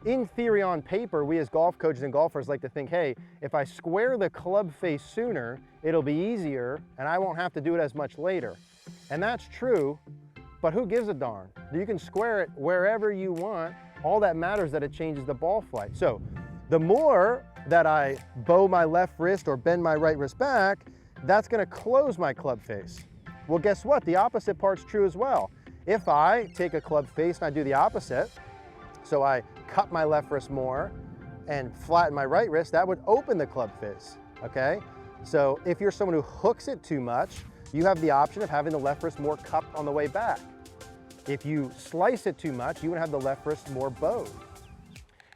in theory, on paper, we as golf coaches and golfers like to think, hey, if I square the club face sooner, it'll be easier and I won't have to do it as much later. And that's true, but who gives a darn? You can square it wherever you want. All that matters is that it changes the ball flight. So the more that I bow my left wrist or bend my right wrist back, that's gonna close my club face. Well, guess what? The opposite part's true as well. If I take a club face and I do the opposite, so I cut my left wrist more and flatten my right wrist, that would open the club face, okay? So if you're someone who hooks it too much, you have the option of having the left wrist more cupped on the way back. If you slice it too much, you would have the left wrist more bowed.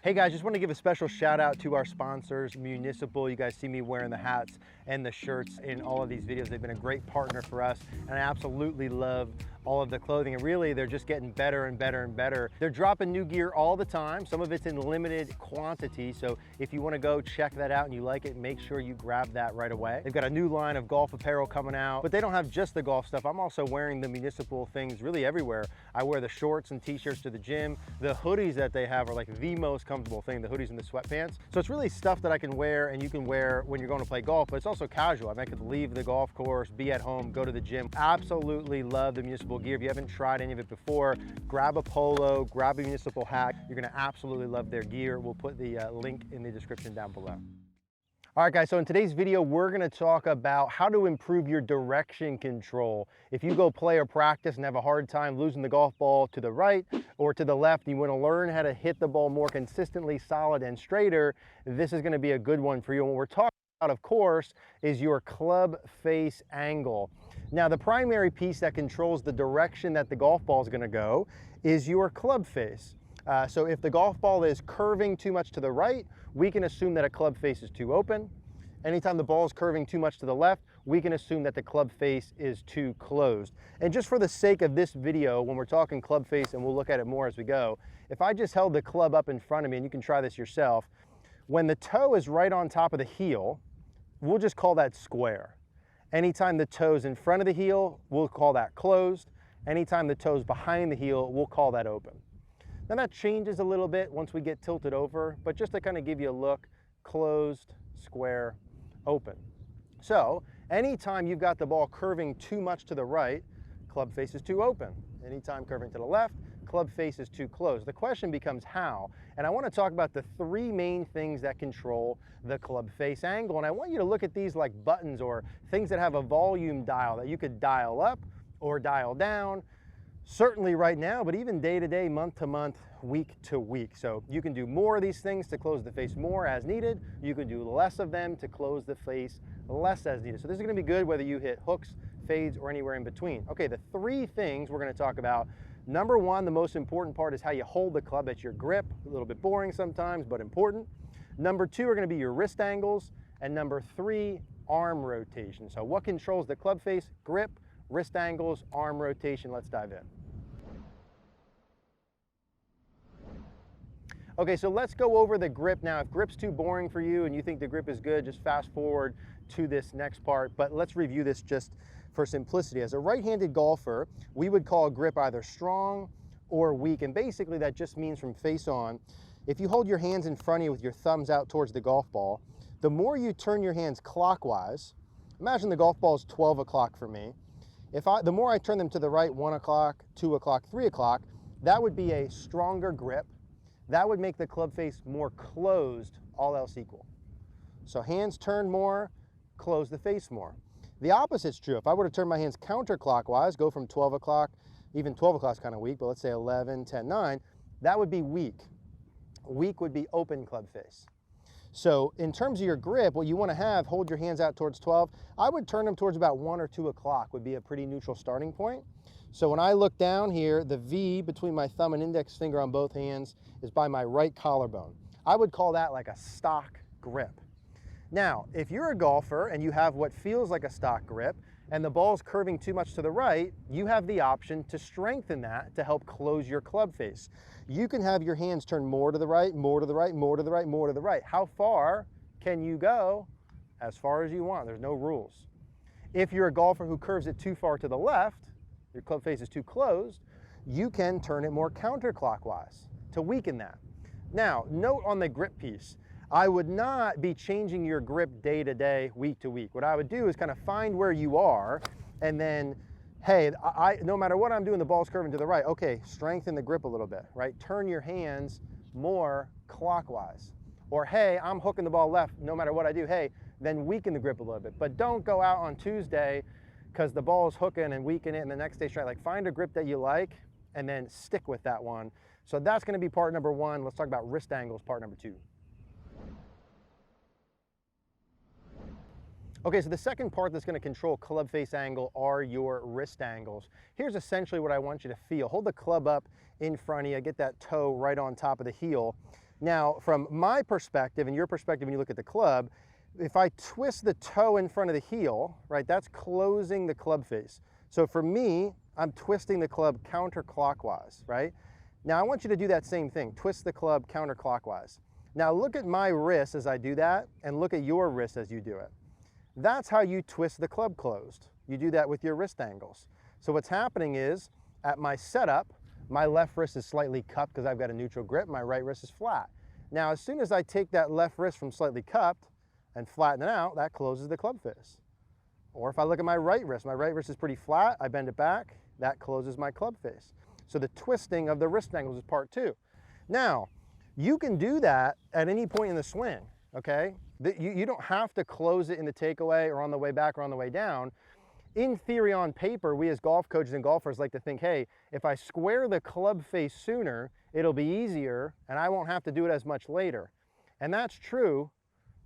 Hey guys, just want to give a special shout out to our sponsors, Municipal. You guys see me wearing the hats and the shirts in all of these videos. They've been a great partner for us, and I absolutely love all of the clothing, and really they're just getting better and better and better. They're dropping new gear all the time. Some of it's in limited quantity, so if you want to go check that out and you like it, make sure you grab that right away. They've got a new line of golf apparel coming out, but they don't have just the golf stuff. I'm also wearing the Municipal things really everywhere. I wear the shorts and t-shirts to the gym. The hoodies that they have are like the most comfortable thing, the hoodies and the sweatpants. So it's really stuff that I can wear and you can wear when you're going to play golf, but it's also casual. I mean, I could leave the golf course, be at home, go to the gym. Absolutely love the Municipal gear. If you haven't tried any of it before, grab a polo, grab a Municipal hat. You're gonna absolutely love their gear. We'll put the link in the description down below. All right guys, so in today's video, we're gonna talk about how to improve your direction control. If you go play or practice and have a hard time losing the golf ball to the right or to the left, you wanna learn how to hit the ball more consistently, solid and straighter, this is gonna be a good one for you. And what we're talking about, of course, is your club face angle. Now, the primary piece that controls the direction that the golf ball is gonna go is your club face. So if the golf ball is curving too much to the right, we can assume that a club face is too open. Anytime the ball is curving too much to the left, we can assume that the club face is too closed. And just for the sake of this video, when we're talking club face, and we'll look at it more as we go, if I just held the club up in front of me, and you can try this yourself, when the toe is right on top of the heel, we'll just call that square. Anytime the toe's in front of the heel, we'll call that closed. Anytime the toe's behind the heel, we'll call that open. Now that changes a little bit once we get tilted over, but just to kind of give you a look, closed, square, open. So anytime you've got the ball curving too much to the right, club face is too open. Anytime curving to the left, club face is too closed. The question becomes how, and I want to talk about the three main things that control the club face angle, and I want you to look at these like buttons or things that have a volume dial that you could dial up or dial down, certainly right now, but even day to day, month to month, week to week. So you can do more of these things to close the face more as needed. You can do less of them to close the face less as needed. So this is going to be good whether you hit hooks, fades, or anywhere in between. Okay, the three things we're going to talk about. Number one, the most important part is how you hold the club. That's your grip. A little bit boring sometimes, but important. Number two are going to be your wrist angles. And number three, arm rotation. So what controls the club face? Grip, wrist angles, arm rotation. Let's dive in. Okay, so let's go over the grip now. If grip's too boring for you and you think the grip is good, just fast forward to this next part. But let's review this just for simplicity. As a right-handed golfer, we would call a grip either strong or weak. And basically that just means from face on, if you hold your hands in front of you with your thumbs out towards the golf ball, the more you turn your hands clockwise, imagine the golf ball is 12 o'clock for me. The more I turn them to the right, 1 o'clock, 2 o'clock, 3 o'clock, that would be a stronger grip. That would make the club face more closed, all else equal. So hands turn more, close the face more. The opposite's true. If I were to turn my hands counterclockwise, go from 12 o'clock, even 12 o'clock is kind of weak, but let's say 11, 10, 9, that would be weak. Weak would be open club face. So in terms of your grip, what you want to have, hold your hands out towards 12. I would turn them towards about 1 or 2 o'clock would be a pretty neutral starting point. So when I look down here, the V between my thumb and index finger on both hands is by my right collarbone. I would call that like a stock grip. Now, if you're a golfer and you have what feels like a stock grip and the ball's curving too much to the right, you have the option to strengthen that to help close your club face. You can have your hands turn more to the right, more to the right, more to the right, more to the right. How far can you go? As far as you want. There's no rules. If you're a golfer who curves it too far to the left, your club face is too closed, you can turn it more counterclockwise to weaken that. Now, note on the grip piece, I would not be changing your grip day to day, week to week. What I would do is kind of find where you are, and then, hey, no matter what I'm doing, the ball's curving to the right. Okay, strengthen the grip a little bit, right? Turn your hands more clockwise. Or, hey, I'm hooking the ball left, no matter what I do, hey, then weaken the grip a little bit. But don't go out on Tuesday because the ball is hooking and weaken it, and the next day try. Like, find a grip that you like and then stick with that one. So that's going to be part number one. Let's talk about wrist angles, part number two. Okay, so the second part that's going to control club face angle are your wrist angles. Here's essentially what I want you to feel. Hold the club up in front of you, get that toe right on top of the heel. Now, from my perspective and your perspective when you look at the club, if I twist the toe in front of the heel, right, that's closing the club face. So for me, I'm twisting the club counterclockwise, right? Now I want you to do that same thing, twist the club counterclockwise. Now look at my wrist as I do that, and look at your wrist as you do it. That's how you twist the club closed. You do that with your wrist angles. So what's happening is, at my setup, my left wrist is slightly cupped because I've got a neutral grip, my right wrist is flat. Now as soon as I take that left wrist from slightly cupped and flatten it out, that closes the club face. Or if I look at my right wrist is pretty flat, I bend it back, that closes my club face. So the twisting of the wrist angles is part two. Now, you can do that at any point in the swing, okay? You don't have to close it in the takeaway or on the way back or on the way down. In theory, on paper, we as golf coaches and golfers like to think, hey, if I square the club face sooner, it'll be easier and I won't have to do it as much later. And that's true,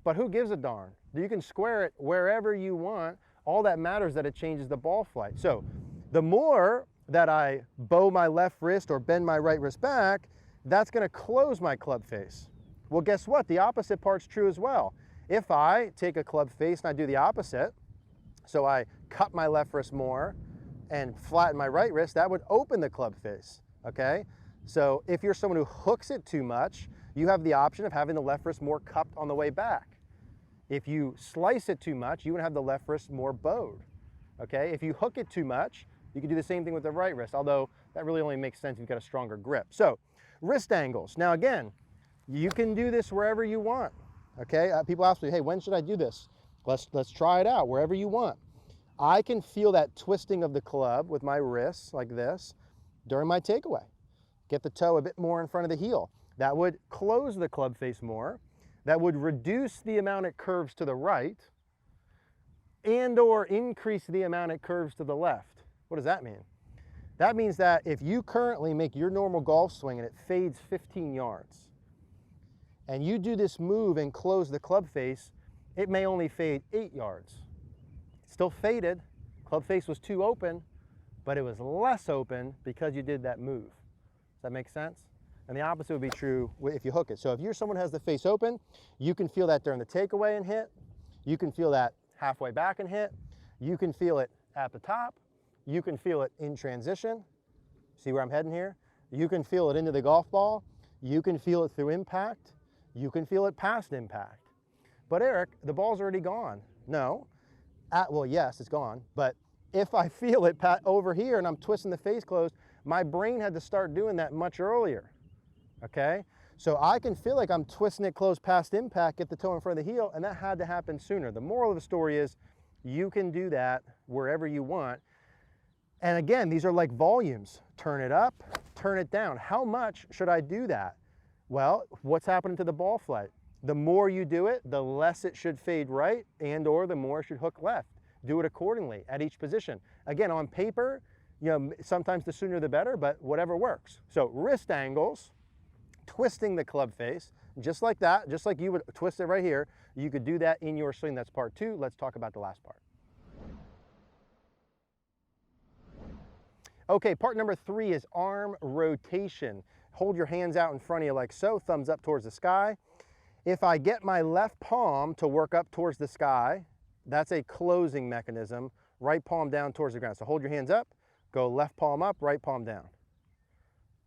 but who gives a darn? You can square it wherever you want. All that matters is that it changes the ball flight. So the more that I bow my left wrist or bend my right wrist back, that's going to close my club face. Well, guess what? The opposite part's true as well. If I take a club face and I do the opposite, so I cut my left wrist more and flatten my right wrist, that would open the club face, okay? So if you're someone who hooks it too much, you have the option of having the left wrist more cupped on the way back. If you slice it too much, you would have the left wrist more bowed, okay? If you hook it too much, you can do the same thing with the right wrist, although that really only makes sense if you've got a stronger grip. So, wrist angles. Now again, you can do this wherever you want, okay? People ask me, hey, when should I do this? Let's try it out wherever you want. I can feel that twisting of the club with my wrists like this during my takeaway. Get the toe a bit more in front of the heel. That would close the club face more. That would reduce the amount it curves to the right and or increase the amount it curves to the left. What does that mean? That means that if you currently make your normal golf swing and it fades 15 yards, and you do this move and close the club face, it may only fade 8 yards. It's still faded, club face was too open, but it was less open because you did that move. Does that make sense? And the opposite would be true if you hook it. So if you're someone who has the face open, you can feel that during the takeaway and hit, you can feel that halfway back and hit, you can feel it at the top, you can feel it in transition. See where I'm heading here? You can feel it into the golf ball. You can feel it through impact. You can feel it past impact. But Eric, the ball's already gone. No. Well, yes, it's gone. But if I feel it over here and I'm twisting the face closed, my brain had to start doing that much earlier. Okay? So I can feel like I'm twisting it closed past impact, get the toe in front of the heel, and that had to happen sooner. The moral of the story is you can do that wherever you want. And again, these are like volumes. Turn it up, turn it down. How much should I do that? Well, what's happening to the ball flight? The more you do it, the less it should fade right and or the more it should hook left. Do it accordingly at each position. Again, on paper, you know, sometimes the sooner the better, but whatever works. So wrist angles, twisting the club face, just like that, just like you would twist it right here, you could do that in your swing. That's part two. Let's talk about the last part. Okay, part number three is arm rotation. Hold your hands out in front of you like so, thumbs up towards the sky. If I get my left palm to work up towards the sky, that's a closing mechanism. Right palm down towards the ground. So hold your hands up, go left palm up, right palm down.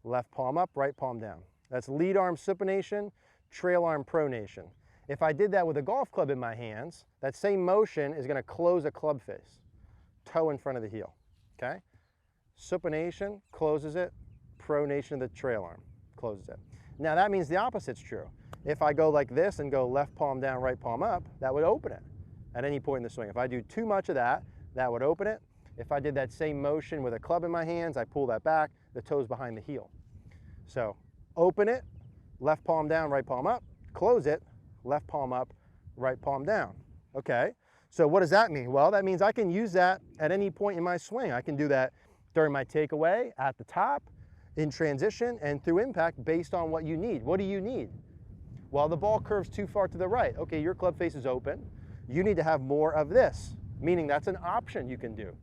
Left palm up, right palm down. That's lead arm supination, trail arm pronation. If I did that with a golf club in my hands, that same motion is going to close a club face. Toe in front of the heel, okay? Supination closes it, pronation of the trail arm closes it. Now that means the opposite's true. If I go like this and go left palm down, right palm up, that would open it at any point in the swing. If I do too much of that, that would open it. If I did that same motion with a club in my hands, I pull that back, the toe's behind the heel. So open it, left palm down, right palm up, close it, left palm up, right palm down. Okay, so what does that mean? Well, that means I can use that at any point in my swing. I can do that during my takeaway, at the top, in transition, and through impact based on what you need. What do you need? Well, the ball curves too far to the right. Okay, your club face is open. You need to have more of this, meaning that's an option you can do.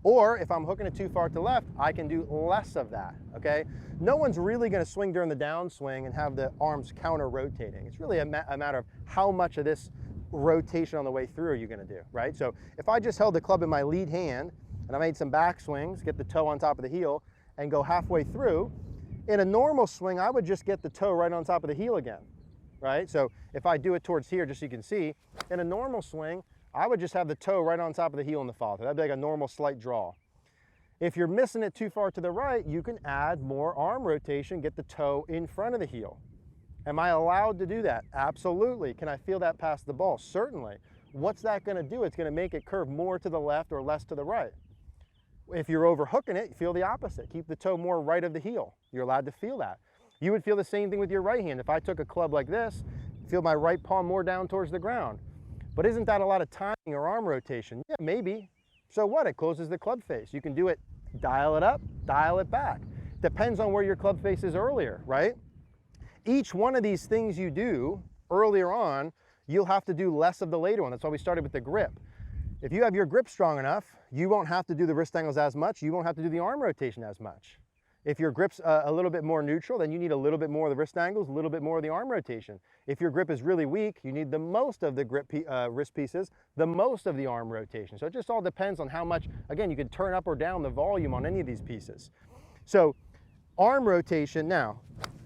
Or if I'm hooking it too far to the left, I can do less of that, okay? No one's really gonna swing during the downswing and have the arms counter rotating. It's really a matter of how much of this rotation on the way through are you gonna do, right? So if I just held the club in my lead hand and I made some back swings, get the toe on top of the heel and go halfway through, in a normal swing, I would just get the toe right on top of the heel again, right? So if I do it towards here, just so you can see, in a normal swing, I would just have the toe right on top of the heel in the follow through. That'd be like a normal slight draw. If you're missing it too far to the right, you can add more arm rotation, get the toe in front of the heel. Am I allowed to do that? Absolutely. Can I feel that past the ball? Certainly. What's that gonna do? It's gonna make it curve more to the left or less to the right. If you're overhooking it, feel the opposite. Keep the toe more right of the heel. You're allowed to feel that. You would feel the same thing with your right hand. If I took a club like this, feel my right palm more down towards the ground. But isn't that a lot of timing or arm rotation? Yeah, maybe. So what? It closes the club face. You can do it, dial it up, dial it back. Depends on where your club face is earlier, right? Each one of these things you do earlier on, you'll have to do less of the later one. That's why we started with the grip. If you have your grip strong enough, you won't have to do the wrist angles as much. You won't have to do the arm rotation as much. If your grip's a little bit more neutral, then you need a little bit more of the wrist angles, a little bit more of the arm rotation. If your grip is really weak, you need the most of the wrist pieces, the most of the arm rotation. So it just all depends on how much, again, you can turn up or down the volume on any of these pieces. So arm rotation, now,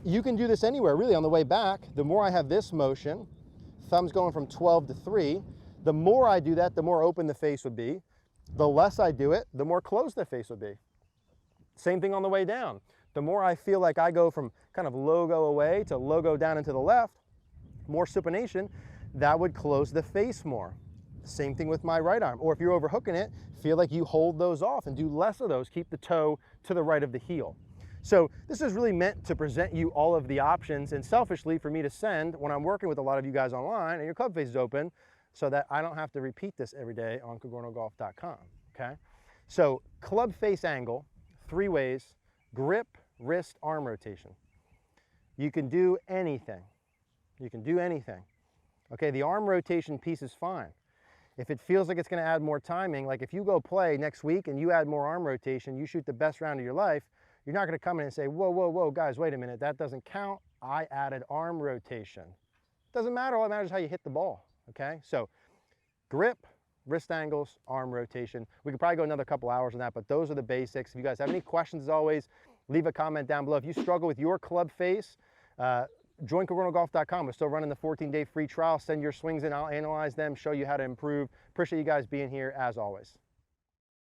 you can do this anywhere, really, on the way back. The more I have this motion, thumbs going from 12 to 3, the more I do that, the more open the face would be. The less I do it, the more closed the face would be. Same thing on the way down. The more I feel like I go from kind of logo away to logo down and to the left, more supination, that would close the face more. Same thing with my right arm. Or if you're overhooking it, feel like you hold those off and do less of those. Keep the toe to the right of the heel. So this is really meant to present you all of the options and selfishly for me to send when I'm working with a lot of you guys online and your club face is open so that I don't have to repeat this every day on cogornogolf.com, okay? So club face angle, 3 ways: grip, wrist, arm rotation. You can do anything. You can do anything. Okay, the arm rotation piece is fine. If it feels like it's gonna add more timing, like if you go play next week and you add more arm rotation, you shoot the best round of your life, you're not gonna come in and say, whoa, whoa, whoa, guys, wait a minute, that doesn't count. I added arm rotation. Doesn't matter, all that matters is how you hit the ball, okay? So grip, wrist angles, arm rotation. We could probably go another couple hours on that, but those are the basics. If you guys have any questions, as always, leave a comment down below. If you struggle with your club face, join cogornogolf.com. We're still running the 14-day free trial. Send your swings in, I'll analyze them, show you how to improve. Appreciate you guys being here as always.